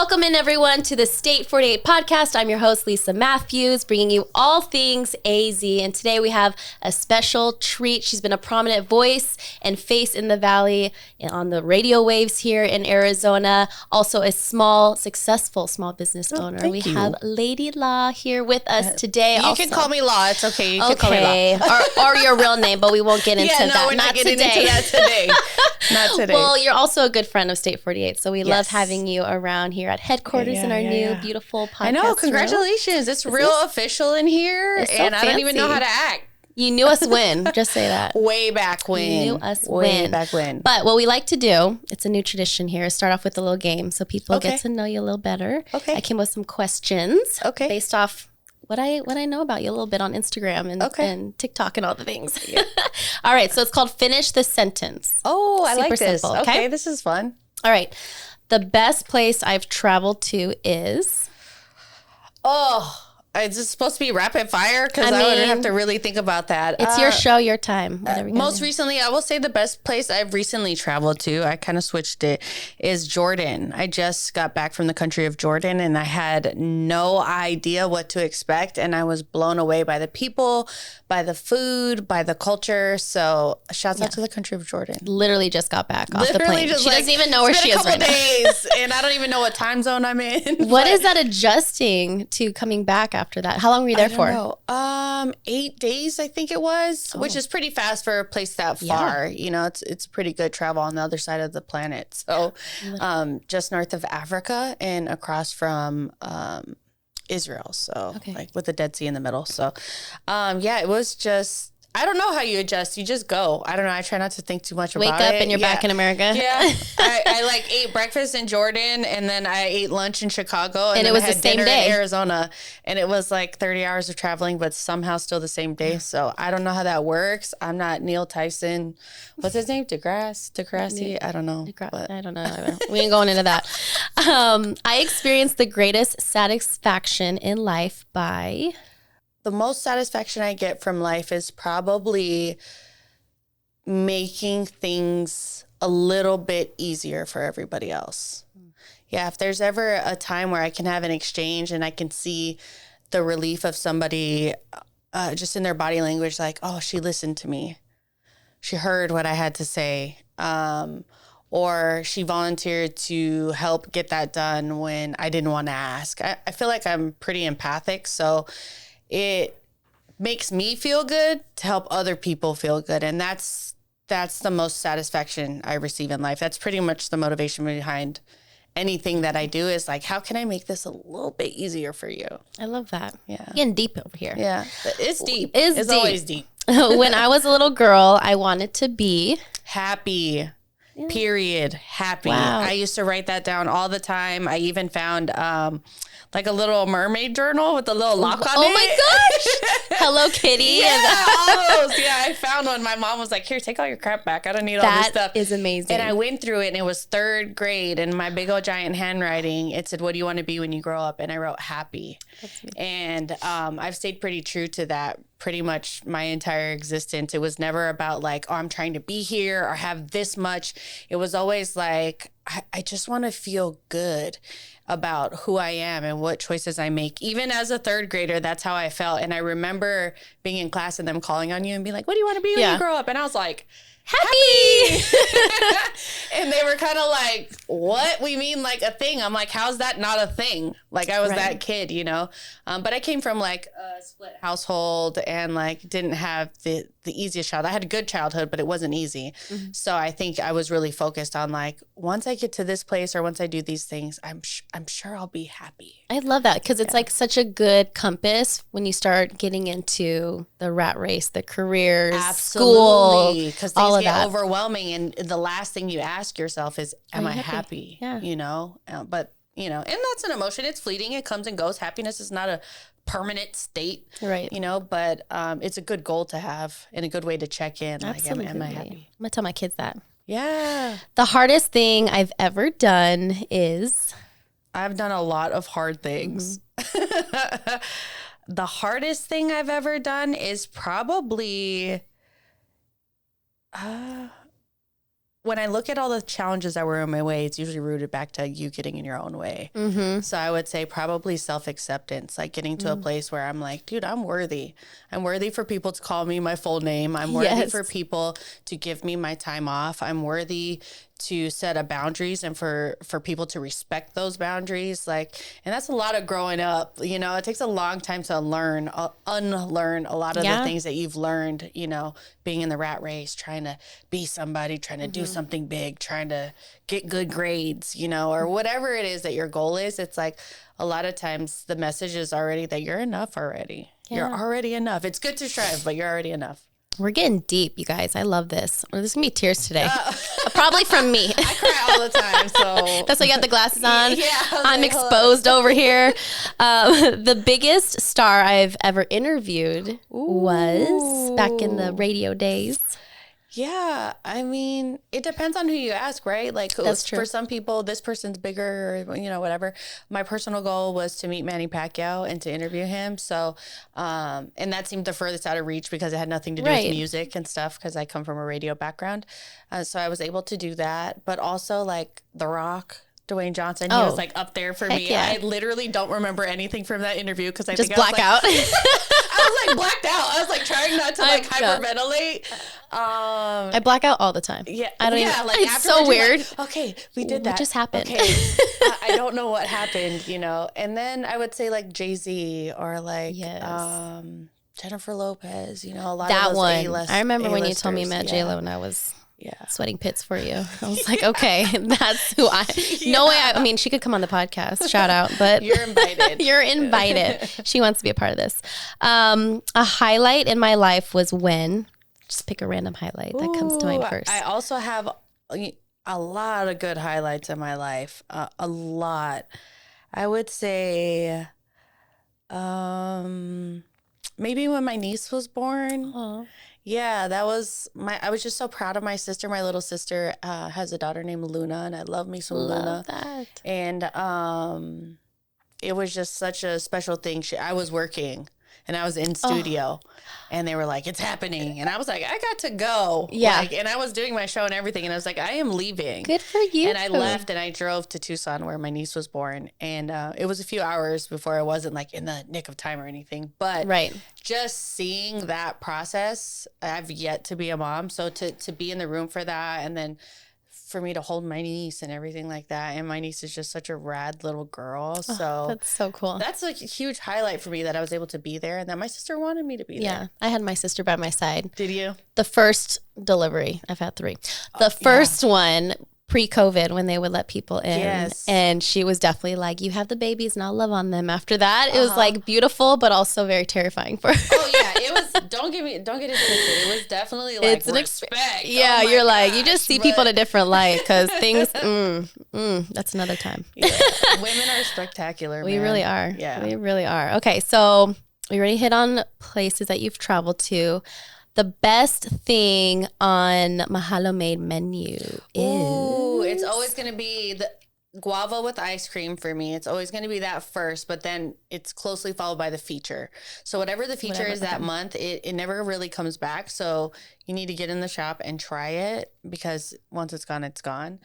Welcome in, everyone, to the State 48 podcast. I'm your host, Lisa Matthews, bringing you all things AZ. And today we have a special treat. She's been a prominent voice and face in the Valley and on the radio waves here in Arizona. Also a successful small business owner. We have Lady Law here with us today. You can call me Law. It's okay. You can call me Law. or your real name, but we won't get into that. No, we're not getting into that today. Not today. Well, you're also a good friend of State 48, so we love having you around here at headquarters in our new beautiful podcast. I know. Congratulations. It's real official in here, so and I don't even know how to act. You knew us when. Just say that. Way back when. You knew us Way back when. But what we like to do, it's a new tradition here, is start off with a little game so people get to know you a little better. Okay. I came with some questions based off what I know about you a little bit on Instagram and TikTok and all the things. All right. So it's called Finish the Sentence. Oh, I like this. Simple, okay, this is fun. All right. The best place I've traveled to is? Is this supposed to be rapid fire? Because I would have to really think about that. It's your show, your time. Most recently, I will say the best place I've recently traveled to, I kind of switched it, is Jordan. I just got back from the country of Jordan and I had no idea what to expect. And I was blown away by the people, by the food, by the culture. So shouts out to the country of Jordan. Literally just got back off the plane. She doesn't even know where she is right now. It's been a couple days and I don't even know what time zone I'm in. What is that adjusting to coming back after that? How long were you there for? 8 days, I think it was, which is pretty fast for a place that far. You know, it's pretty good travel on the other side of the planet. So just north of Africa and across from Israel. So like with the Dead Sea in the middle. So it was just, I don't know how you adjust. You just go. I don't know. I try not to think too much about it. Wake up and you're back in America. Yeah. I like ate breakfast in Jordan and then I ate lunch in Chicago. And it was the same day in Arizona. And it was like 30 hours of traveling, but somehow still the same day. So I don't know how that works. I'm not Neil Tyson. What's his name? Degrassi? I don't know. I don't know. We ain't going into that. I experienced the greatest satisfaction in life by... The most satisfaction I get from life is probably making things a little bit easier for everybody else. Yeah, if there's ever a time where I can have an exchange and I can see the relief of somebody just in their body language, like, oh, she listened to me. She heard what I had to say. Or she volunteered to help get that done when I didn't want to ask. I feel like I'm pretty empathic, so it makes me feel good to help other people feel good. And that's the most satisfaction I receive in life. That's pretty much the motivation behind anything that I do is like, how can I make this a little bit easier for you? I love that. Yeah. Getting deep over here. Yeah. It's deep. It's always deep. When I was a little girl, I wanted to be happy. Period. Happy. Wow. I used to write that down all the time. I even found like a little mermaid journal with a little lock on it. Oh my gosh. Hello Kitty. Yeah, all those. Yeah, I found one. My mom was like, here, take all your crap back. I don't need all this stuff. That is amazing. And I went through it and it was third grade and my big old giant handwriting, it said, what do you want to be when you grow up? And I wrote happy. And I've stayed pretty true to that pretty much my entire existence. It was never about like, oh, I'm trying to be here or have this much. It was always like, I just want to feel good about who I am and what choices I make. Even as a third grader, that's how I felt. And I remember being in class and them calling on you and being like, what do you want to be when you grow up? And I was like, happy. And they were kind of like, what? We mean like a thing? I'm like, how's that not a thing? Like I was that kid, you know? But I came from like a split household and like didn't have the easiest child. I had a good childhood, but it wasn't easy. Mm-hmm. So I think I was really focused on like, once I get to this place or once I do these things, I'm sure I'll be happy. I love that because it's like such a good compass when you start getting into the rat race, the careers, school, because things get overwhelming. And the last thing you ask yourself is, am I happy? Yeah. You know, but you know, and that's an emotion. It's fleeting. It comes and goes. Happiness is not a permanent state, right? You know, but it's a good goal to have and a good way to check in. Absolutely. Like, am I happy? I'm gonna tell my kids that. Yeah. The hardest thing I've ever done is... I've done a lot of hard things. Mm-hmm. The hardest thing I've ever done is probably when I look at all the challenges that were in my way, it's usually rooted back to you getting in your own way. Mm-hmm. So I would say probably self-acceptance, like getting to a place where I'm like, dude, I'm worthy. I'm worthy for people to call me my full name. I'm worthy for people to give me my time off. I'm worthy to set up boundaries and for people to respect those boundaries. Like, and that's a lot of growing up, you know, it takes a long time to unlearn a lot of the things that you've learned, you know, being in the rat race, trying to be somebody, trying to do something big, trying to get good grades, you know, or whatever it is that your goal is. It's like a lot of times the message is already that you're enough already. Yeah. You're already enough. It's good to strive, but you're already enough. We're getting deep, you guys. I love this. There's going to be tears today. Probably from me. I cry all the time, so. That's why you got the glasses on. Yeah, I'm like, exposed over here. The biggest star I've ever interviewed was back in the radio days. Yeah, I mean, it depends on who you ask, right? Like, That's true. For some people, this person's bigger, or, you know, whatever. My personal goal was to meet Manny Pacquiao and to interview him. So, and that seemed the furthest out of reach because it had nothing to do with music and stuff because I come from a radio background. So I was able to do that. But also, like, The Rock, Dwayne Johnson, he was like up there for me. Yeah. I literally don't remember anything from that interview because I just think black out. I was like blacked out. I was like trying not to like hyperventilate. I black out all the time. Yeah, I don't even. Like it's so weird. Like, okay, we did that. What just happened? Okay, I don't know what happened, you know. And then I would say like Jay-Z or like Jennifer Lopez. You know, a lot that of those one. A-list, I remember when you A-listers. told me you met J-Lo and I was. Sweating pits for you. I was like, okay, that's who I. No way. I mean, she could come on the podcast. Shout out, but you're invited. You're invited. She wants to be a part of this. A highlight in my life was when. Just pick a random highlight that comes to mind first. I also have a lot of good highlights in my life. A lot. I would say, maybe when my niece was born. Aww. Yeah, that was I was just so proud of my sister. My little sister has a daughter named Luna, and I love me some Luna. That. And it was just such a special thing. I was working, and I was in studio, and they were like, "It's happening," and I was like, "I got to go." Yeah. Like, and I was doing my show and everything, and I was like, "I am leaving." Good for you. And I left, and I drove to Tucson where my niece was born, and it was a few hours before I wasn't like in the nick of time or anything, but just seeing that process, I've yet to be a mom, so to be in the room for that, and then for me to hold my niece and everything like that, and my niece is just such a rad little girl, so that's so cool. That's a huge highlight for me that I was able to be there, and that my sister wanted me to be there. Yeah, I had my sister by my side. Did you? The first delivery, I've had 3. The first one, pre-COVID, when they would let people in, and she was definitely like, "You have the babies, and I'll love on them." After that, it was like beautiful, but also very terrifying for her. Oh yeah, it was. Don't get it twisted. It was definitely like it's respect. Yeah, you're like you just see people in a different light because things. That's another time. Yeah. Women are spectacular. We really are. Yeah, we really are. Okay, so we already hit on places that you've traveled to. The best thing on Mahalo Made menu is... Ooh, it's always going to be the guava with ice cream for me. It's always going to be that first, but then it's closely followed by the feature. So whatever the feature is that month, it never really comes back. So you need to get in the shop and try it because once it's gone, it's gone.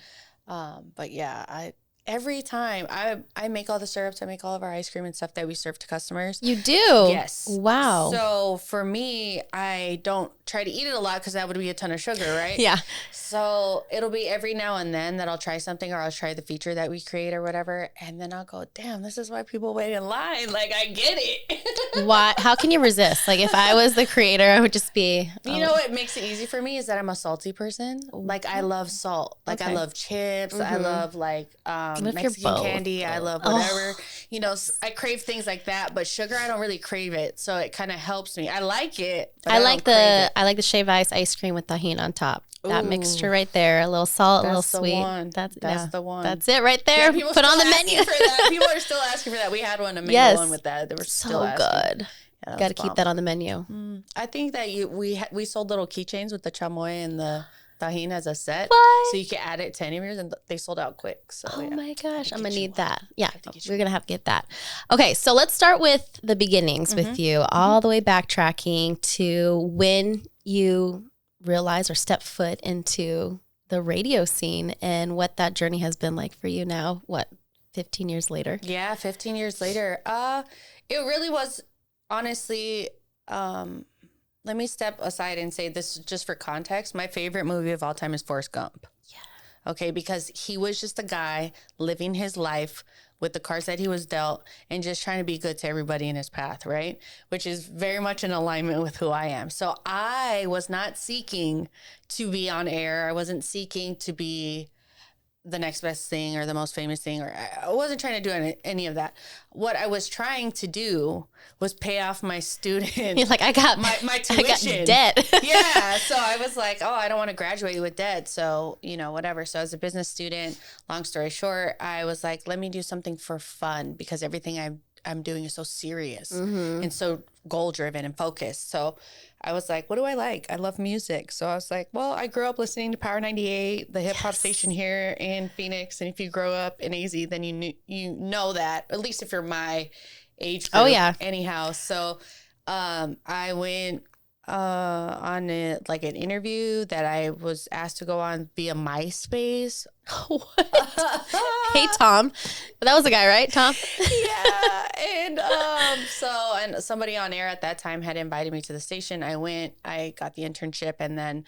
But yeah, every time I make all the syrups, I make all of our ice cream and stuff that we serve to customers. You do? Yes. Wow. So for me, I don't try to eat it a lot because that would be a ton of sugar, right? Yeah. So it'll be every now and then that I'll try something or I'll try the feature that we create or whatever. And then I'll go, damn, this is why people wait in line. Like, I get it. Why? How can you resist? Like, if I was the creator, I would just be... You know what makes it easy for me is that I'm a salty person. Like, I love salt. Like, I love chips. I love, like, Mexican candy. I love whatever. You know, I crave things like that. But sugar, I don't really crave it. So it kind of helps me. I like it. But I like the shaved ice cream with tahini on top. That mixture right there, a little salt, a little sweet. That's the one. That's it right there. Yeah, put on the menu. For that. People are still asking for that. We had one, a mango one with that. They were still asking. Good. Yeah, got to keep that on the menu. I think that we sold little keychains with the chamoy and the tahini as a set. What? So you can add it to any of yours, and they sold out quick. So my gosh, I'm gonna need that. Yeah, we're gonna have to get that. Okay, so let's start with the beginnings with you, all the way backtracking to when you realize or step foot into the radio scene and what that journey has been like for you now. What, 15 years later? Yeah, 15 years later. It really was, honestly, let me step aside and say this just for context. My favorite movie of all time is Forrest Gump. Yeah. Okay, because he was just a guy living his life with the cards that he was dealt and just trying to be good to everybody in his path, right? Which is very much in alignment with who I am. So I was not seeking to be on air. I wasn't seeking to be the next best thing or the most famous thing, or I wasn't trying to do any of that. What I was trying to do was pay off my student. You're like, I got my tuition. I got debt. Yeah. So I was like, oh, I don't want to graduate with debt. So, whatever. So as a business student, long story short, I was like, let me do something for fun because everything I'm doing is so serious and so goal driven and focused. So I was like, what do I like? I love music. So I was like, well, I grew up listening to Power 98, the hip hop station here in Phoenix. And if you grow up in AZ, then you know that, at least if you're my age group. Oh, yeah. Anyhow. So I went on an interview that I was asked to go on via MySpace. What? Hey, Tom. That was the guy, right? Tom? Yeah. And and somebody on air at that time had invited me to the station. I went, I got the internship, and then,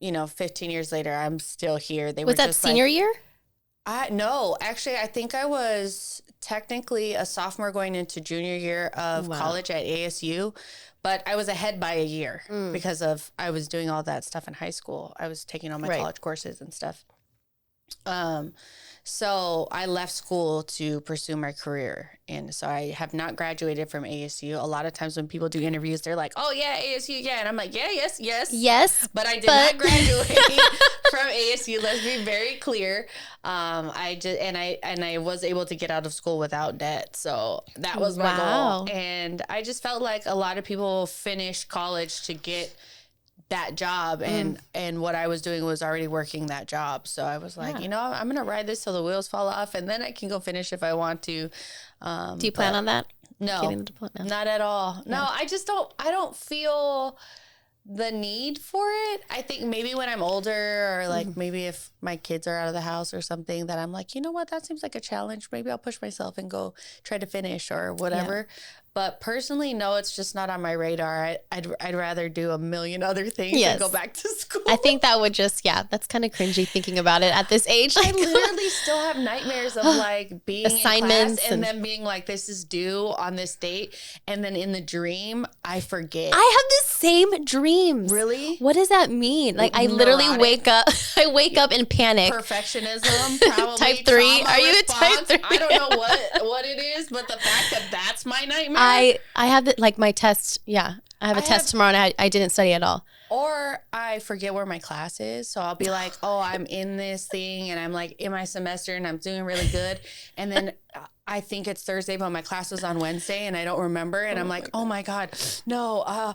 15 years later, I'm still here. Was that senior year? No, actually, I think I was technically a sophomore going into junior year of college at ASU, but I was ahead by a year because I was doing all that stuff in high school. I was taking all my college courses and stuff. So I left school to pursue my career. And so I have not graduated from ASU. A lot of times when people do interviews, they're like, oh yeah, ASU. Yeah. And I'm like, yeah, yes. But I did not graduate from ASU. Let's be very clear. I was able to get out of school without debt. So that was my goal. And I just felt like a lot of people finish college to get that job, and what I was doing was already working that job. So I was like, I'm going to ride this till the wheels fall off, and then I can go finish if I want to. Do you plan on that? No, not at all. No, I don't feel the need for it. I think maybe when I'm older, or maybe if my kids are out of the house or something, that I'm like, you know what, that seems like a challenge. Maybe I'll push myself and go try to finish or whatever. Yeah. But personally, no, it's just not on my radar. I'd rather do a million other things and go back to school. I think that would that's kind of cringy thinking about it at this age. I literally still have nightmares of being assignments in class and then being like, this is due on this date. And then in the dream, I forget. I have the same dreams. Really? What does that mean? I literally wake up in panic. Perfectionism, probably. Type 3. Are you a type 3? I don't know what it is, but the fact that that's my nightmare. I have my test. Yeah. I have a test tomorrow and I didn't study at all. Or I forget where my class is. So I'll be like, oh, I'm in this thing and I'm in my semester and I'm doing really good. And then I think it's Thursday, but my class was on Wednesday and I don't remember. And I'm like, oh my God, no.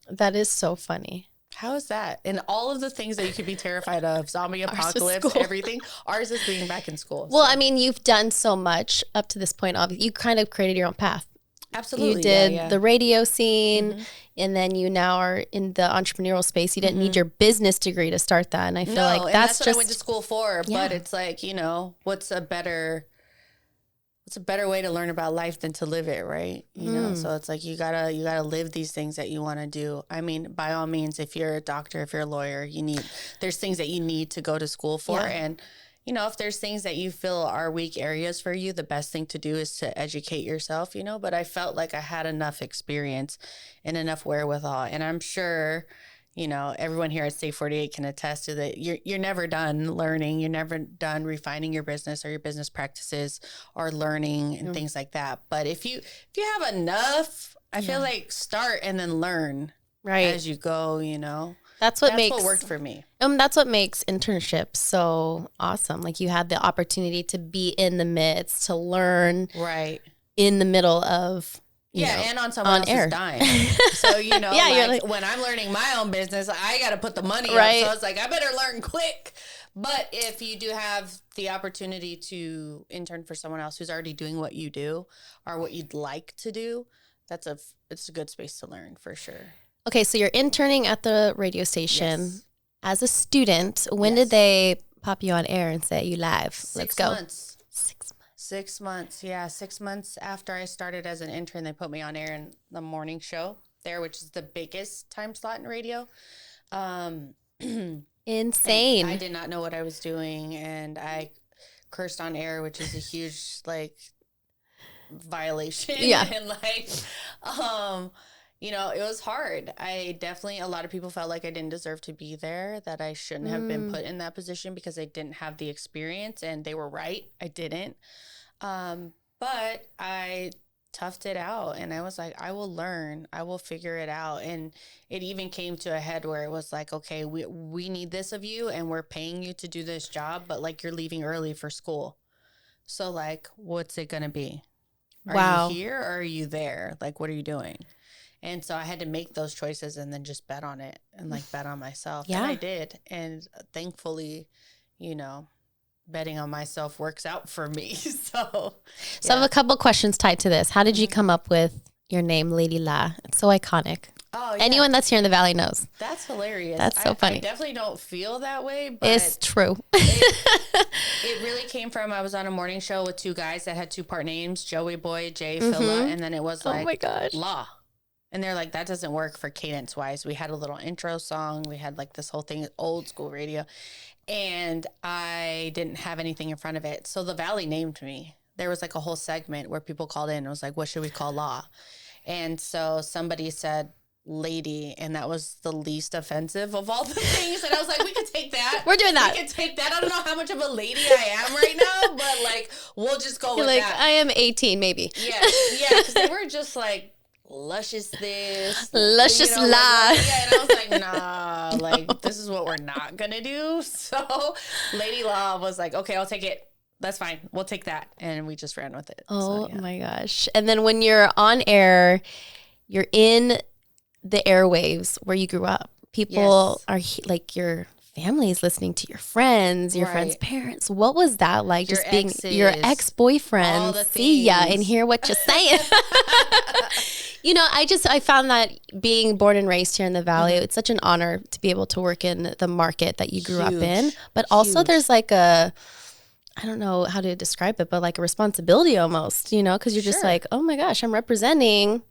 That is so funny. How is that? And all of the things that you could be terrified of, zombie apocalypse, everything, ours is being back in school. Well, I mean, you've done so much up to this point. Obviously, you kind of created your own path. Absolutely. You did the radio scene, and then you now are in the entrepreneurial space. You didn't need your business degree to start that. And I feel like that's what I went to school for. Yeah. But it's like, what's a better way to learn about life than to live it, right? You know, so it's like you gotta live these things that you want to do. I mean, by all means, if you're a doctor, if you're a lawyer, there's things that you need to go to school for. Yeah. And if there's things that you feel are weak areas for you, the best thing to do is to educate yourself, but I felt like I had enough experience and enough wherewithal. And I'm sure, everyone here at State 48 can attest to that. You're never done learning. You're never done refining your business or your business practices or learning and things like that. But if you have enough, I feel like start and then learn as you go, That's what worked for me. That's what makes internships so awesome. You had the opportunity to be in the midst, to learn in the middle of, and on someone else's dime. So, when I'm learning my own business, I got to put the money up. So it's like, I better learn quick. But if you do have the opportunity to intern for someone else who's already doing what you do or what you'd like to do, it's a good space to learn for sure. Okay, so you're interning at the radio station. Yes. as a student, when did they pop you on air and say, you live? Let's go. 6 months. 6 months. 6 months. Yeah. 6 months after I started as an intern, they put me on air in the morning show there, which is the biggest time slot in radio. Insane. I did not know what I was doing, and I cursed on air, which is a huge violation. Yeah. And it was hard. A lot of people felt like I didn't deserve to be there, that I shouldn't have been put in that position because I didn't have the experience, and they were right. I didn't. But I toughed it out, and I was like, I will learn. I will figure it out. And it even came to a head where it was like, okay, we need this of you, and we're paying you to do this job, but you're leaving early for school. So what's it going to be? Are you here or are you there? What are you doing? And so I had to make those choices and then just bet on it and bet on myself. Yeah. And I did. And thankfully, betting on myself works out for me. So I have a couple questions tied to this. How did you come up with your name, Lady La? It's so iconic. Oh, yeah. Anyone that's here in the Valley knows. That's hilarious. That's so funny. I definitely don't feel that way, but it's true. It really came from, I was on a morning show with two guys that had two-part names, Joey Boy, Jay, Phila, and then it was oh my gosh. La. And they're like, that doesn't work for cadence-wise. We had a little intro song. We had this whole thing, old school radio. And I didn't have anything in front of it. So the Valley named me. There was a whole segment where people called in and was like, what should we call La? And so somebody said Lady, and that was the least offensive of all the things. And I was like, we could take that. We're doing that. We could take that. I don't know how much of a lady I am right now, but we'll just go with that. I am 18, maybe. Yeah, because they were just luscious this. Luscious La. And I was like, nah, this is what we're not going to do. So Lady La was like, okay, I'll take it. That's fine. We'll take that. And we just ran with it. Oh, my gosh. And then when you're on air, you're in the airwaves where you grew up. People are your family is listening to your friends, your friends' parents. What was that like? Just being your ex-boyfriend, see ya and hear what you're saying. I found that being born and raised here in the Valley, it's such an honor to be able to work in the market that you grew up in. But also there's I don't know how to describe it, but a responsibility almost, because you're just oh my gosh, I'm representing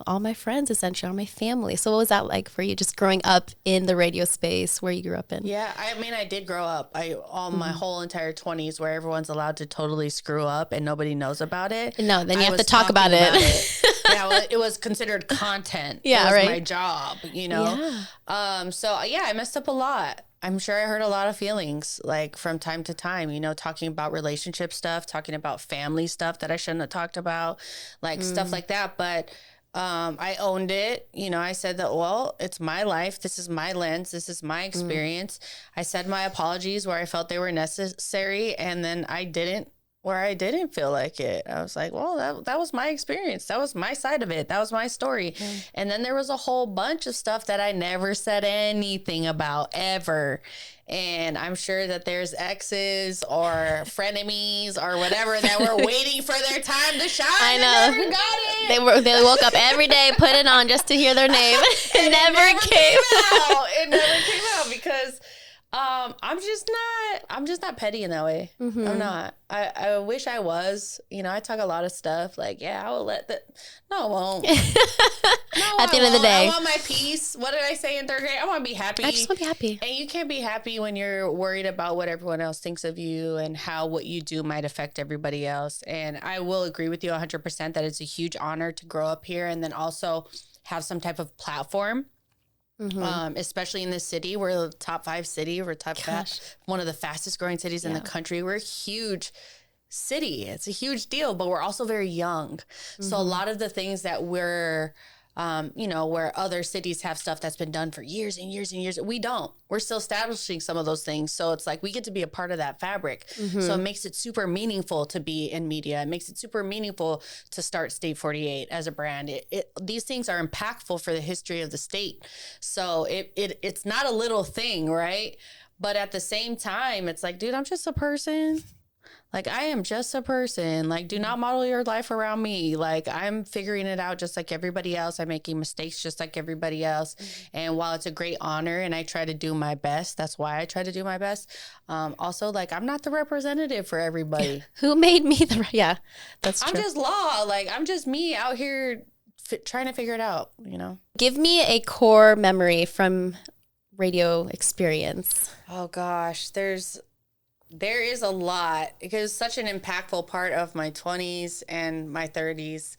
all my friends, essentially, all my family. So what was that like for you, just growing up in the radio space where you grew up in? Yeah, I did grow up. My whole entire 20s where everyone's allowed to totally screw up and nobody knows about it. No, then you have to talk about it. Yeah, well, it was considered content. Yeah, it was my job, Yeah. I messed up a lot. I'm sure I hurt a lot of feelings, from time to time, talking about relationship stuff, talking about family stuff that I shouldn't have talked about, stuff like that. But I owned it. I said that, well, it's my life. This is my lens. This is my experience. I said my apologies where I felt they were necessary. And then I didn't where I didn't feel like it. I was like, well, that was my experience. That was my side of it. That was my story. And then there was a whole bunch of stuff that I never said anything about ever. And I'm sure that there's exes or frenemies or whatever that were waiting for their time to shine. I know. Never got it. They woke up every day, put it on just to hear their name. It never came out. It never came out because I'm just not petty in that way. Mm-hmm. I'm not. I wish I was. I talk a lot of stuff I will let that. No, I won't. At the end of the day, I want my peace. What did I say in third grade? I want to be happy. I just want to be happy. And you can't be happy when you're worried about what everyone else thinks of you and how what you do might affect everybody else. And I will agree with you 100% that it's a huge honor to grow up here and then also have some type of platform. Mm-hmm. Especially in this city. We're the top 5 city. We're one of the fastest growing cities in the country. We're a huge city. It's a huge deal, but we're also very young. Mm-hmm. So a lot of the things that we're, where other cities have stuff that's been done for years and years and years, we don't. We're still establishing some of those things. So it's we get to be a part of that fabric. Mm-hmm. So it makes it super meaningful to be in media. It makes it super meaningful to start State 48 as a brand. These things are impactful for the history of the state. So it's not a little thing, right? But at the same time, it's dude, I'm just a person. Like, I am just a person. Like, do not model your life around me. Like, I'm figuring it out just like everybody else. I'm making mistakes just like everybody else. And while it's a great honor and I try to do my best, that's why I try to do my best. Also, like, I'm not the representative for everybody. Who made me the, yeah, that's true. I'm just law. Like, I'm just me out here trying to figure it out, you know? Give me a core memory from radio experience. Oh, gosh. There is a lot because it's such an impactful part of my 20s and my 30s.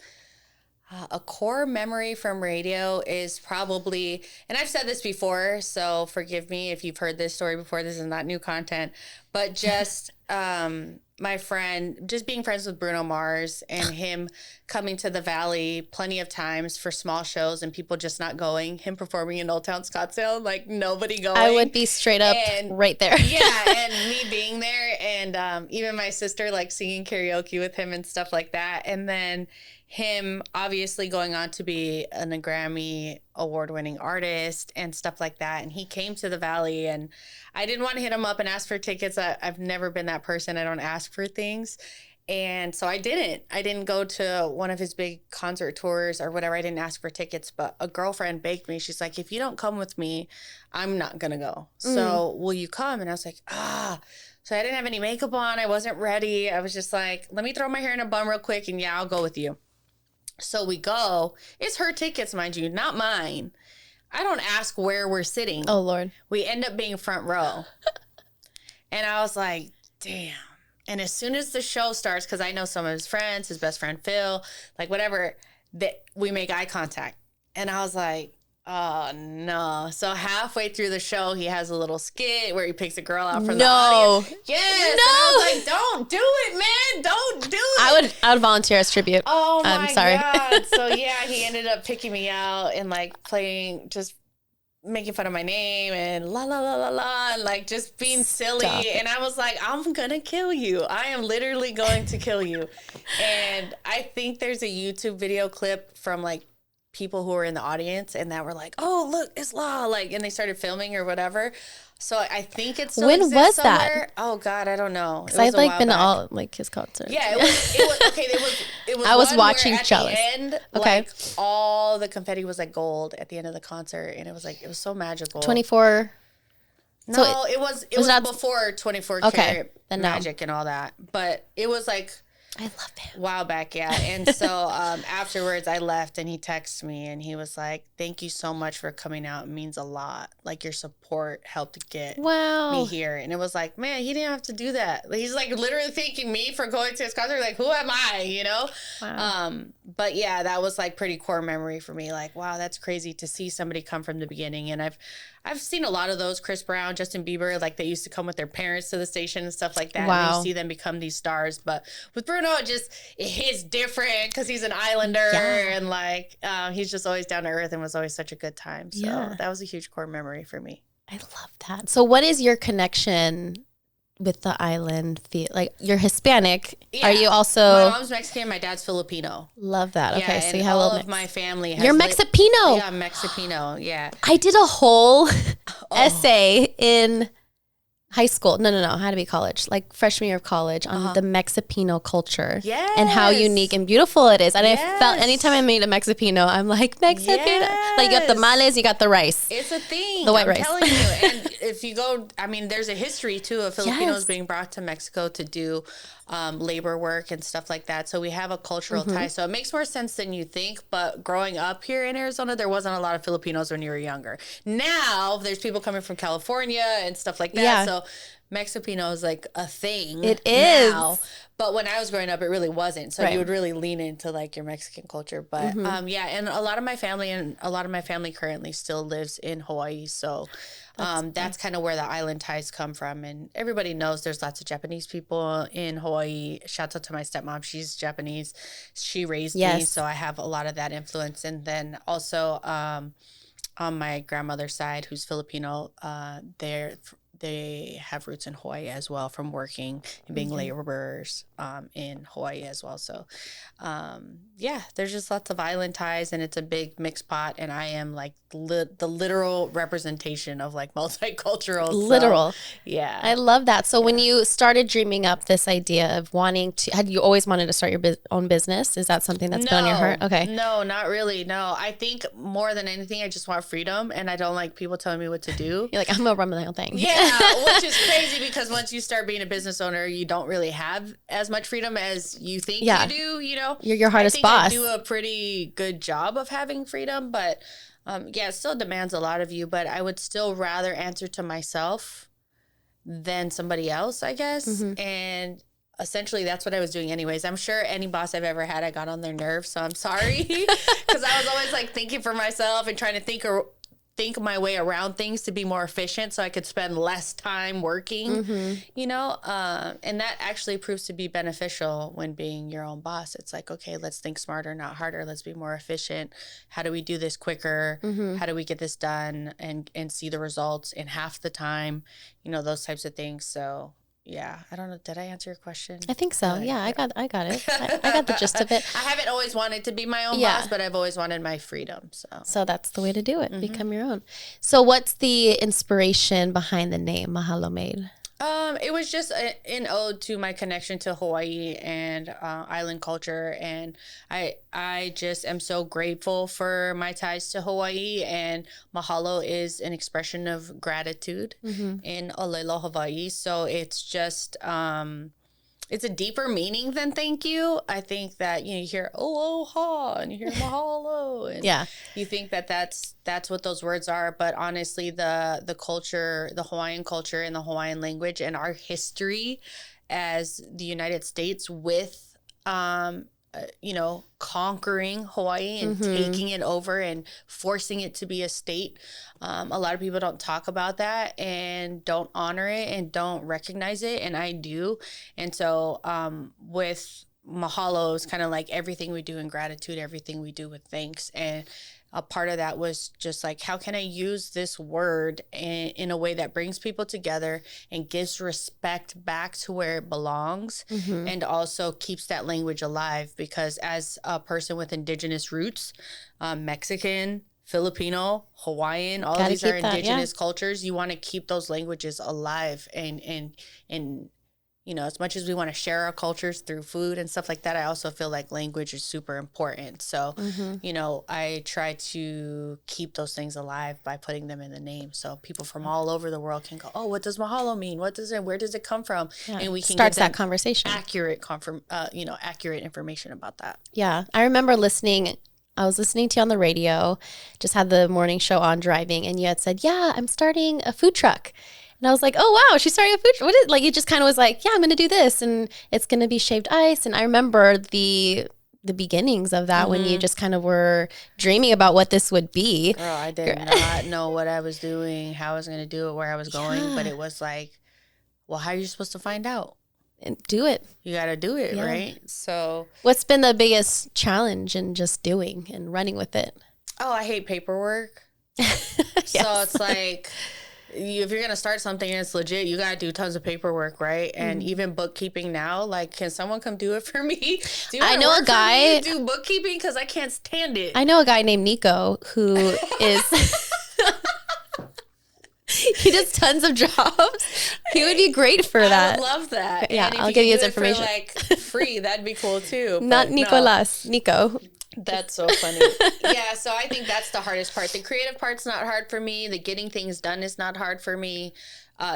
A core memory from radio is probably, and I've said this before, so forgive me if you've heard this story before. This is not new content, but just my friend, just being friends with Bruno Mars and him coming to the Valley plenty of times for small shows and people just not going, him performing in Old Town Scottsdale, like nobody going. I would be straight up right there. Yeah, and me being there and even my sister like singing karaoke with him and stuff like that. And then him obviously going on to be a Grammy award-winning artist and stuff like that. And he came to the Valley and I didn't want to hit him up and ask for tickets. I've never been that person. I don't ask for things. And so I didn't go to one of his big concert tours or whatever. I didn't ask for tickets, but a girlfriend begged me. She's like, if you don't come with me, I'm not going to go. So will you come? And I was like, So I didn't have any makeup on. I wasn't ready. I was just like, let me throw my hair in a bun real quick and yeah, I'll go with you. So we go. It's her tickets, mind you, not mine. I don't ask where we're sitting. Oh, Lord. We end up being front row. And I was like, damn. And as soon as the show starts, because I know some of his friends, his best friend Phil, like whatever, that we make eye contact. And I was like, oh, no. So halfway through the show, he has a little skit where he picks a girl out from the audience. Yes. No. And I was like, don't do it, man. Don't do it. I would volunteer as tribute. Oh, my I'm sorry. God. So, yeah, he ended up picking me out and, like, playing, just making fun of my name and la, la, la, la, la, and, like, just being silly. And I was like, I'm going to kill you. I am literally going to kill you. And I think there's a YouTube video clip from, like, people who were in the audience and that were like, oh, look, it's La, like, and they started filming or whatever. So I think it's still when was somewhere. That? Oh God, I don't know. Because I've like been to all like his concerts. Yeah, it was okay. It was. I was watching Jealous. At the end, like all the confetti was like gold at the end of the concert, and it was so magical. 24. No, so it was not before 24 karat magic and all that, but it was like. I love him. A while back, yeah. And so afterwards I left and he texted me and he was like, thank you so much for coming out. It means a lot. Like your support helped get me here. And it was like, man, he didn't have to do that. He's like literally thanking me for going to his concert. Like, who am I, you know? Wow. But yeah, that was like pretty core memory for me. Like, wow, that's crazy to see somebody come from the beginning. And I've seen a lot of those, Chris Brown, Justin Bieber, like they used to come with their parents to the station and stuff like that. Wow. And you see them become these stars. But with Bruno, it hits different because he's an islander and like he's just always down to earth and was always such a good time. So that was a huge core memory for me. I love that. So what is your connection with the island feel? Like you're Hispanic. Yeah. Are you also? My mom's Mexican. My dad's Filipino. Love that. Okay, so you have all of my family. You're Mexipino. Yeah, I'm Mexipino. Yeah. I did a whole essay in high school. No. Had to be college, like freshman year of college, on the Mexipino culture. Yes. And how unique and beautiful it is. And I felt anytime I meet a Mexipino, I'm like, Mexipino. Yes. Like you got the tamales, you got the rice. It's a thing. The white rice. I'm telling you. And if you go, I mean, there's a history too of Filipinos being brought to Mexico to do labor work and stuff like that. So we have a cultural tie. So it makes more sense than you think. But growing up here in Arizona, there wasn't a lot of Filipinos when you were younger. Now there's people coming from California and stuff like that. Yeah. So Mexipino is like a thing. It is. Now. But when I was growing up, it really wasn't. So you would really lean into like your Mexican culture. But yeah, and a lot of my family currently still lives in Hawaii. So that's kind of where the island ties come from. And everybody knows there's lots of Japanese people in Hawaii. Shout out to my stepmom. She's Japanese. She raised me. So I have a lot of that influence. And then also on my grandmother's side, who's Filipino, they have roots in Hawaii as well from working and being laborers in Hawaii as well. So, yeah, there's just lots of island ties, and it's a big mixed pot. And I am like the literal representation of like multicultural. Literal. So, yeah. I love that. So when you started dreaming up this idea of wanting to, had you always wanted to start your own business? Is that something that's been on your heart? Okay. No, not really. No, I think more than anything, I just want freedom, and I don't like people telling me what to do. You're like, I'm gonna run my own thing. Yeah, which is crazy because once you start being a business owner, you don't really have as much freedom as you think you do. You know, you're your hardest boss. I do a pretty good job of having freedom, but yeah, it still demands a lot of you. But I would still rather answer to myself than somebody else, I guess. And essentially that's what I was doing anyways. I'm sure any boss I've ever had, I got on their nerves, so I'm sorry. Because I was always like thinking for myself and trying to think my way around things to be more efficient so I could spend less time working, you know? And that actually proves to be beneficial when being your own boss. It's like, okay, let's think smarter, not harder. Let's be more efficient. How do we do this quicker? How do we get this done and see the results in half the time? You know, those types of things. So yeah, I don't know. Did I answer your question? I think so. Yeah, I got it. I got the gist of it. I haven't always wanted to be my own boss, but I've always wanted my freedom. So that's the way to do it. Become your own. So what's the inspiration behind the name Mahalo Maid? It was just an ode to my connection to Hawaii and island culture, and I just am so grateful for my ties to Hawaii, and mahalo is an expression of gratitude in Olelo, Hawaii. So it's just it's a deeper meaning than thank you. I think that, you know, you hear aloha and you hear mahalo, and you think that that's what those words are. But honestly, the culture, the Hawaiian culture and the Hawaiian language and our history as the United States with, you know, conquering Hawaii and taking it over and forcing it to be a state. A lot of people don't talk about that and don't honor it and don't recognize it. And I do. And so with mahalo, it's kind of like everything we do in gratitude, everything we do with thanks. And a part of that was just like, how can I use this word in a way that brings people together and gives respect back to where it belongs, and also keeps that language alive? Because as a person with indigenous roots, Mexican, Filipino, Hawaiian, all of these are indigenous cultures. You want to keep those languages alive, and you know, as much as we want to share our cultures through food and stuff like that, I also feel like language is super important. So, you know, I try to keep those things alive by putting them in the name. So people from all over the world can go, oh, what does mahalo mean? What does it, where does it come from? And we can start that conversation. Accurate information about that. Yeah. I remember I was listening to you on the radio, just had the morning show on driving, and you had said, yeah, I'm starting a food truck. And I was like, oh, wow, she's starting a food truck. What is, like, it just kind of was like, yeah, I'm going to do this, and it's going to be shaved ice. And I remember the beginnings of that when you just kind of were dreaming about what this would be. Girl, I did not know what I was doing, how I was going to do it, where I was going. But it was like, well, how are you supposed to find out? And do it. You got to do it, right? So what's been the biggest challenge in just doing and running with it? Oh, I hate paperwork. So it's like, if you're going to start something and it's legit, you got to do tons of paperwork, right? And even bookkeeping now, like, can someone come do it for me? I know a guy do bookkeeping because I can't stand it. I know a guy named Nico who is he does tons of jobs. He would be great for that. I would love that. Yeah, I'll give you his information. For, like, free, that'd be cool too. Not Nicolas, Nico. That's so funny. Yeah, so I think that's the hardest part. The creative part's not hard for me. The getting things done is not hard for me.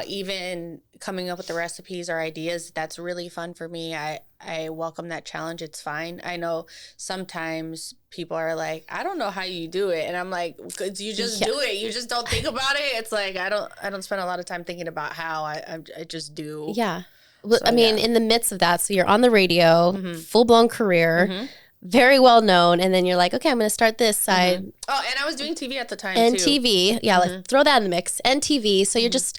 Even coming up with the recipes or ideas, that's really fun for me. I welcome that challenge. It's fine. I know sometimes people are like, I don't know how you do it. And I'm like, 'cause you just do it. You just don't think about it. It's like, I don't spend a lot of time thinking about how. I just do. Yeah. Well, so, I mean, in the midst of that, so you're on the radio, full-blown career, very well known, and then you're like, okay, I'm going to start this side. Oh, and I was doing TV at the time, and too. TV, let's throw that in the mix. And TV, so you're just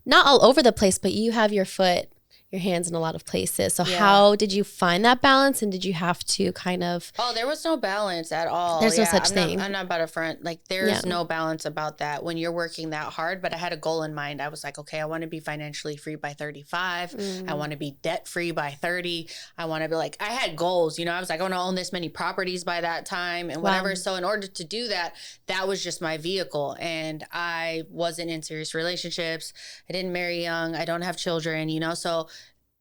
not all over the place, but you have your foot your hands in a lot of places. So Yeah. how did you find that balance, and did you have to kind of? Oh, there was no balance at all. There's no such thing. I'm not about to front. Like, there's no balance about that when you're working that hard. But I had a goal in mind. I was like, okay, I want to be financially free by 35. I want to be debt free by 30. I want to be like, I had goals. I was like, I want to own this many properties by that time and whatever. Wow. So in order to do that, that was just my vehicle. And I wasn't in serious relationships. I didn't marry young. I don't have children, so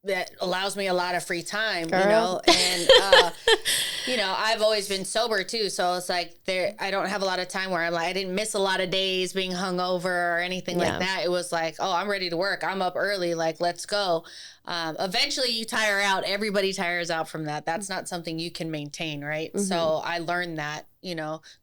that allows me a lot of free time, Girl. and, I've always been sober too. So it's like I don't have a lot of time where I'm like, I didn't miss a lot of days being hungover or anything like that. It was like, oh, I'm ready to work. I'm up early. Like, let's go. Eventually you tire out. Everybody tires out from that. That's not something you can maintain. Right. Mm-hmm. So I learned that,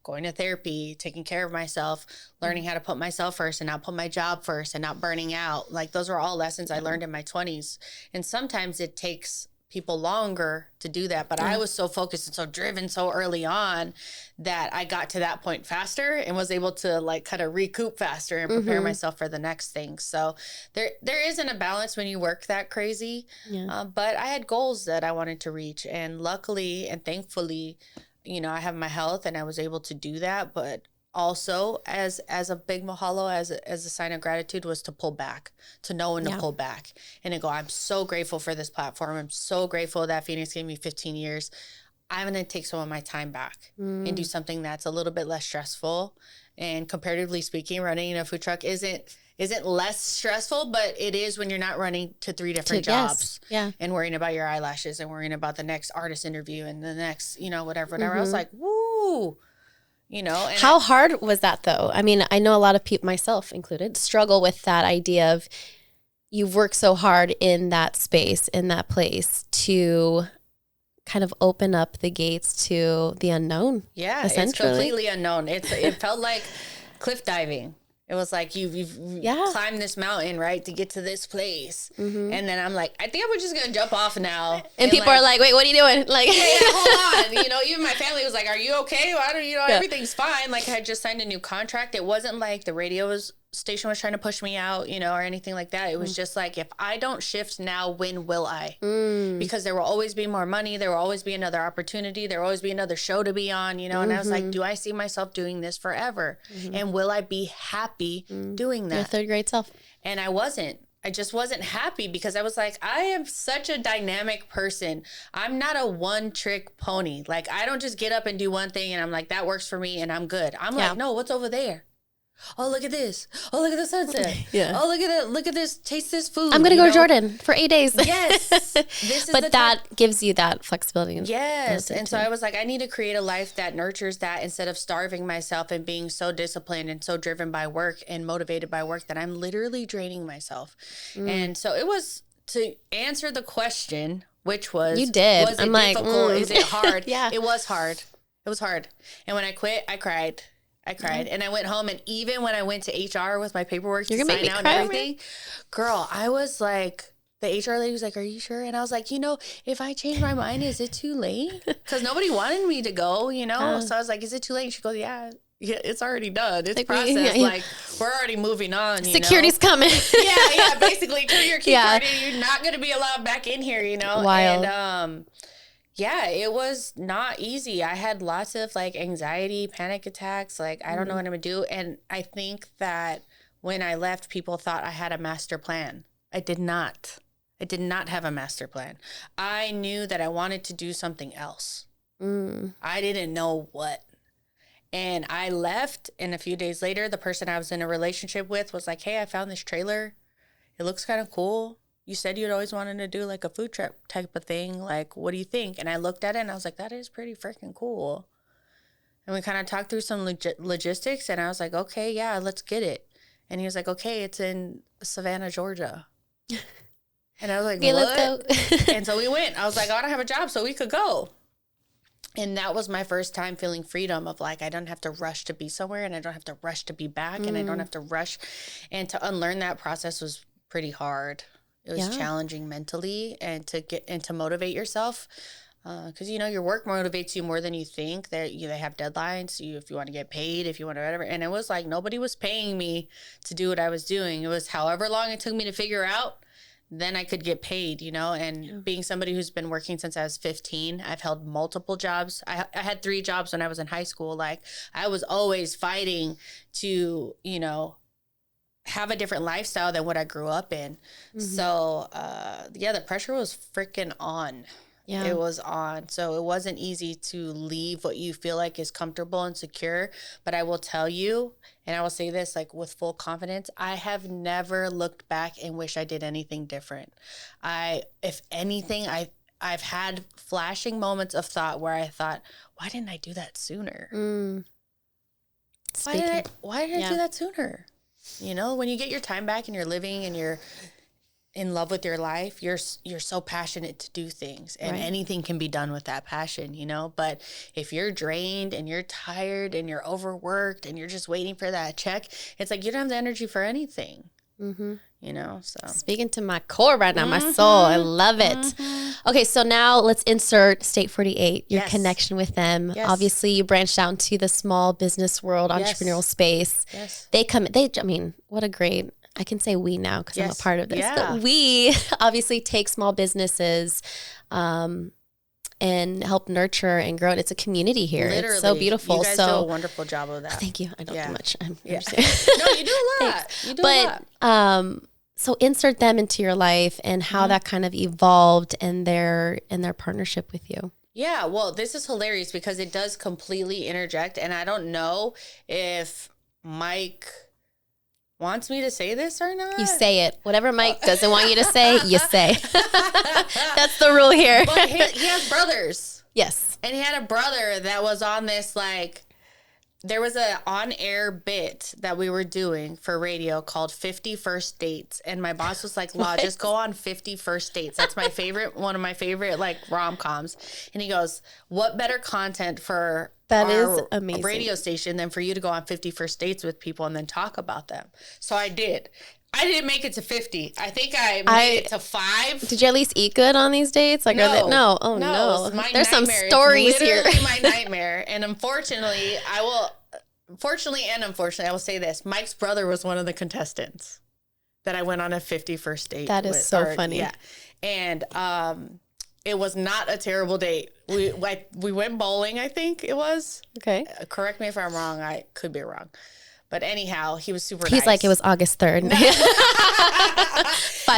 going to therapy, taking care of myself, learning how to put myself first and not put my job first and not burning out. Like, those are all lessons I learned in my 20s. And sometimes it takes people longer to do that. But I was so focused and so driven so early on that I got to that point faster and was able to like kind of recoup faster and prepare myself for the next thing. So there isn't a balance when you work that crazy. Yeah. But I had goals that I wanted to reach. And luckily and thankfully, I have my health and I was able to do that. But also as a big mahalo, as a sign of gratitude, was to pull back, to know when to pull back and to go, I'm so grateful for this platform. I'm so grateful that Phoenix gave me 15 years. I'm going to take some of my time back and do something that's a little bit less stressful. And comparatively speaking, running a food truck isn't less stressful, but it is when you're not running to 3 different jobs and worrying about your eyelashes and worrying about the next artist interview and the next, whatever. I was like, woo. And how hard was that though? I mean, I know a lot of people, myself included, struggle with that idea of you've worked so hard in that space, in that place, to kind of open up the gates to the unknown. Yeah, it's completely unknown. It felt like cliff diving. It was like you've climbed this mountain, right, to get to this place. Mm-hmm. And then I'm like, I think I'm just going to jump off now. And people are like, wait, what are you doing? Like, hold on. Even my family was like, are you okay? Well, I don't, everything's fine. Like, I had just signed a new contract. It wasn't like the radio station was trying to push me out, or anything like that. It was just like, if I don't shift now, when will I? Because there will always be more money. There will always be another opportunity. There will always be another show to be on, and I was like, do I see myself doing this forever? And will I be happy doing that? Your third grade self. And I wasn't. I just wasn't happy because I was like, I am such a dynamic person. I'm not a one-trick pony. Like, I don't just get up and do one thing and I'm like, that works for me and I'm good. I'm like, no, what's over there? Oh, look at this. Oh, look at the sunset. Yeah. Oh, look at it. Look at this. Taste this food. I'm going to go to Jordan for 8 days. Yes. But that gives you that flexibility. Yes. And so I was like, I need to create a life that nurtures that instead of starving myself and being so disciplined and so driven by work and motivated by work that I'm literally draining myself. And so it was to answer the question, which was, you did. Was it difficult? Is it hard? Yeah. It was hard. It was hard. And when I quit, I cried. And I went home, and even when I went to HR with my paperwork to sign out and everything, girl, I was like, the HR lady was like, are you sure? And I was like, if I change my mind, is it too late? Because nobody wanted me to go, So I was like, is it too late? And she goes, yeah, it's already done. It's processed. Like, we're already moving on. Security's coming. yeah, basically, turn your key card in. You're not going to be allowed back in here, Wild. And, yeah, it was not easy. I had lots of like anxiety, panic attacks. Like, I don't know what I'm going to do. And I think that when I left, people thought I had a master plan. I did not. I did not have a master plan. I knew that I wanted to do something else. I didn't know what. And I left. And a few days later, the person I was in a relationship with was like, hey, I found this trailer. It looks kind of cool. You said you'd always wanted to do like a food truck type of thing. Like, what do you think? And I looked at it and I was like, that is pretty freaking cool. And we kind of talked through some logistics and I was like, okay, yeah, let's get it. And he was like, okay, it's in Savannah, Georgia. And I was like, okay, what? Let's go. And so we went. I was like, I don't have a job, so we could go. And that was my first time feeling freedom of like, I don't have to rush to be somewhere and I don't have to rush to be back and I don't have to rush. And to unlearn that process was pretty hard. It was challenging mentally and to get and to motivate yourself because, your work motivates you more than you think. They have deadlines. If you want to get paid, if you want to whatever. And it was like nobody was paying me to do what I was doing. It was however long it took me to figure out then I could get paid, and being somebody who's been working since I was 15, I've held multiple jobs. I had 3 jobs when I was in high school. Like, I was always fighting to, have a different lifestyle than what I grew up in. So, the pressure was freaking on. Yeah. It was on. So it wasn't easy to leave what you feel like is comfortable and secure. But I will tell you, and I will say this like with full confidence, I have never looked back and wish I did anything different. If anything, I've had flashing moments of thought where I thought, why didn't I do that sooner? Why did I do that sooner? When you get your time back and you're living and you're in love with your life, you're so passionate to do things, and anything can be done with that passion, but if you're drained and you're tired and you're overworked and you're just waiting for that check, it's like you don't have the energy for anything. So speaking to my core right now, my soul, I love it. Okay, so now let's insert State 48, your connection with them. Obviously you branched out into the small business world, entrepreneurial space. What a great, I can say we now because I'm a part of this, but we obviously take small businesses and help nurture and grow it. It's a community here. Literally. It's so beautiful. You guys do a wonderful job of that. Thank you. I don't do much. No, you do a lot. You do a lot. So insert them into your life and how that kind of evolved in their partnership with you. Yeah, well, this is hilarious because it does completely interject, and I don't know if Mike wants me to say this or not. You say it. Whatever Mike doesn't want you to say, you say. That's the rule here. But he has brothers. Yes. And he had a brother that was on this, like, there was a on-air bit that we were doing for radio called 50 First Dates. And my boss was like, Law, just go on 50 First Dates. That's my favorite, one of my favorite, like, rom-coms. And he goes, what better content for our radio station than for you to go on 50 First Dates with people and then talk about them? So I did. I didn't make it to 50. I think I made it to 5. Did you at least eat good on these dates? Like, no. Oh, no. There's some stories here. It's literally my nightmare. And unfortunately, I will say this. Mike's brother was one of the contestants that I went on a 50 First Date That is so funny. Yeah. And it was not a terrible date. We went bowling, I think it was. Okay. Correct me if I'm wrong. I could be wrong. But anyhow, he was super nice. He's like, it was August 3rd. 5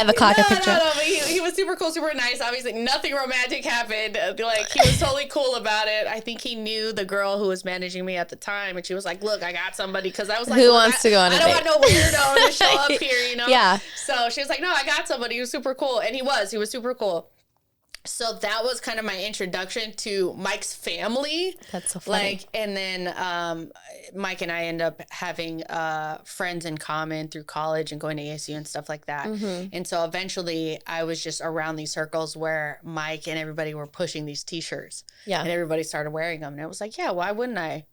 o'clock, I picture. No, but he was super cool, super nice. Obviously, nothing romantic happened. Like, he was totally cool about it. I think he knew the girl who was managing me at the time, and she was like, look, I got somebody. Because I was like, who wants to go on a date? I don't want no weirdo to show up here, Yeah. So she was like, no, I got somebody who's super cool. And he was super cool. So that was kind of my introduction to Mike's family. That's so funny. And then Mike and I end up having friends in common through college and going to ASU and stuff like that. And so eventually I was just around these circles where Mike and everybody were pushing these T-shirts. Yeah. And everybody started wearing them. And I was like, yeah, why wouldn't I?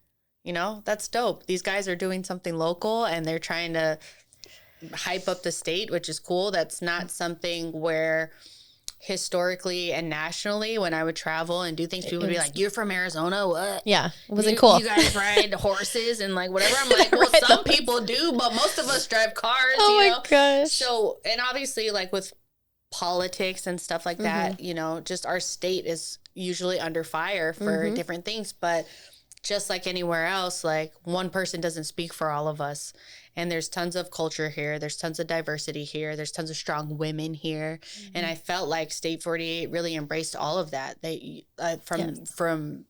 That's dope. These guys are doing something local and they're trying to hype up the state, which is cool. That's not something where historically and nationally, when I would travel and do things, people would be like, you're from Arizona? What? Yeah, it wasn't cool. You guys ride horses and like whatever. I'm like, well, some people do, but most of us drive cars, Oh my gosh. So, and obviously like with politics and stuff like that, just our state is usually under fire for different things. But just like anywhere else, like one person doesn't speak for all of us. And there's tons of culture here. There's tons of diversity here. There's tons of strong women here. And I felt like State 48 really embraced all of that. They from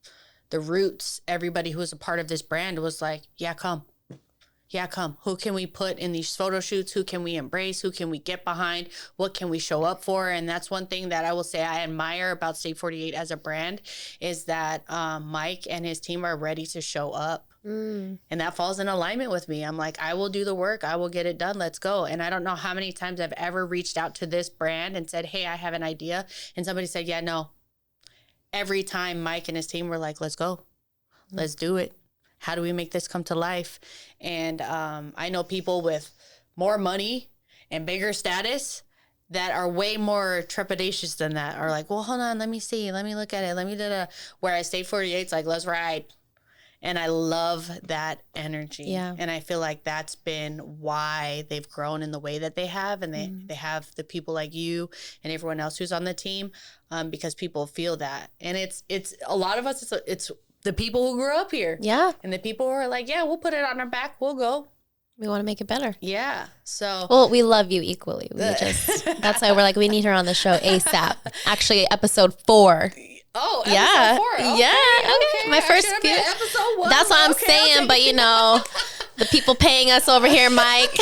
the roots, everybody who was a part of this brand was like, yeah, come. Yeah, come. Who can we put in these photo shoots? Who can we embrace? Who can we get behind? What can we show up for? And that's one thing that I will say I admire about State 48 as a brand is that Mike and his team are ready to show up. And that falls in alignment with me. I'm like, I will do the work. I will get it done. Let's go. And I don't know how many times I've ever reached out to this brand and said, hey, I have an idea. And somebody said, yeah, no. Every time Mike and his team were like, let's go. Let's do it. How do we make this come to life? And I know people with more money and bigger status that are way more trepidatious than that, are like, well, hold on, let me see. Let me look at it. Whereas State 48's like, let's ride. And I love that energy. Yeah. And I feel like that's been why they've grown in the way that they have. And they have the people like you and everyone else who's on the team, because people feel that. And it's a lot of us, it's the people who grew up here. Yeah. And the people who are like, yeah, we'll put it on our back. We'll go. We want to make it better. Yeah. So. Well, we love you equally. That's why we're like, we need her on the show ASAP. Actually, episode 4. Oh, yeah. episode 4. Okay, Yeah. Okay. My first few. Episode 1. That's what I'm saying. But you know, the people paying us over here, Mike.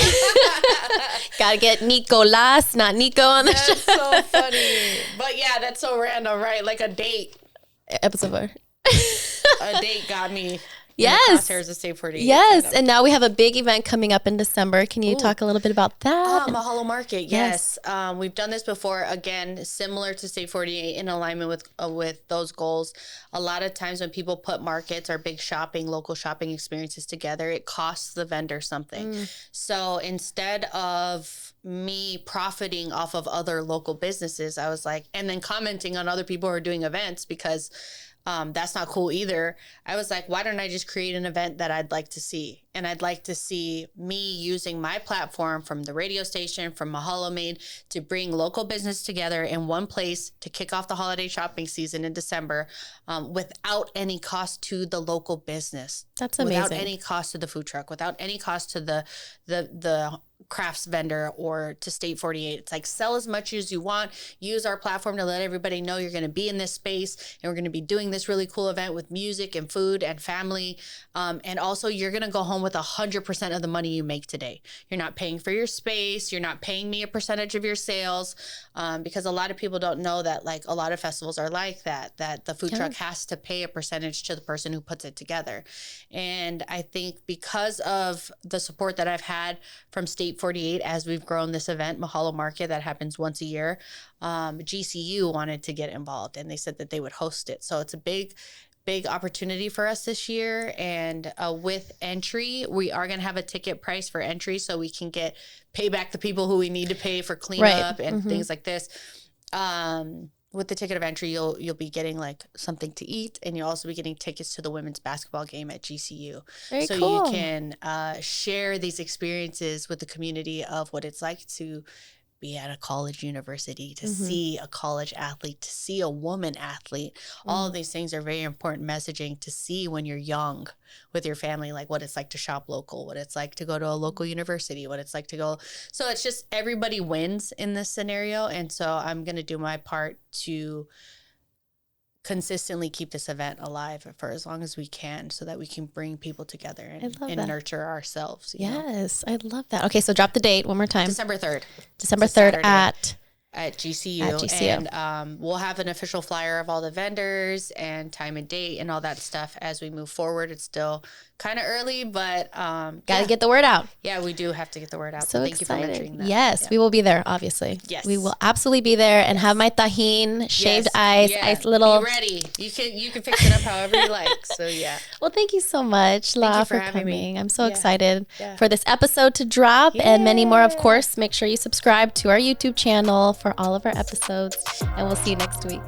Gotta get Nicolas, not Nico, on the show. That's so funny. But yeah, that's so random, right? Like a date. Episode 4. A date got me. Yes. Crosshairs of State 48. Yes. And now we have a big event coming up in December. Can you talk a little bit about that? Mahalo Market. Yes. We've done this before. Again, similar to State 48 in alignment with those goals. A lot of times when people put markets or big local shopping experiences together, it costs the vendor something. So instead of me profiting off of other local businesses, I was like, and then commenting on other people who are doing events, because that's not cool either. I was like, why don't I just create an event that I'd like to see? And I'd like to see me using my platform from the radio station, from Mahalo Made, to bring local business together in one place to kick off the holiday shopping season in December, without any cost to the local business. That's amazing. Without any cost to the food truck, without any cost to the crafts vendor or to State 48. It's like, sell as much as you want, use our platform to let everybody know you're going to be in this space, and we're going to be doing this really cool event with music and food and family. And also, you're going to go home with 100% of the money you make today. You're not paying for your space. You're not paying me a percentage of your sales, because a lot of people don't know that, like, a lot of festivals are like that the food truck has to pay a percentage to the person who puts it together. And I think because of the support that I've had from State 48 as we've grown this event, Mahalo Market, that happens once a year, GCU wanted to get involved, and they said that they would host it. So it's a big opportunity for us this year. And with entry, we are going to have a ticket price for entry, so we can pay back the people who we need to pay for cleanup and things like this. With the ticket of entry, you'll be getting like something to eat, and you'll also be getting tickets to the women's basketball game at GCU. Very so cool. You can share these experiences with the community of what it's like to be at a college university, to see a college athlete, to see a woman athlete. All of these things are very important messaging to see when you're young with your family, like what it's like to shop local, what it's like to go to a local university, what it's like to go. So it's just everybody wins in this scenario. And so I'm going to do my part to consistently keep this event alive for as long as we can, so that we can bring people together and nurture ourselves. Yes, I love that. Okay, so drop the date one more time. December 3rd. December 3rd at GCU. And we'll have an official flyer of all the vendors and time and date and all that stuff as we move forward. It's still kind of early, but gotta get the word out. Yeah, we do have to get the word out. So thank excited. You for mentioning that. Yes, we will be there, obviously. Yes. We will absolutely be there and have my tajin, shaved ice, ice little. Be ready. You can fix it up however you like. So yeah. Well, thank you so much, La, for having coming. me. I'm so excited for this episode to drop and many more, of course. Make sure you subscribe to our YouTube channel for all of our episodes, and we'll see you next week.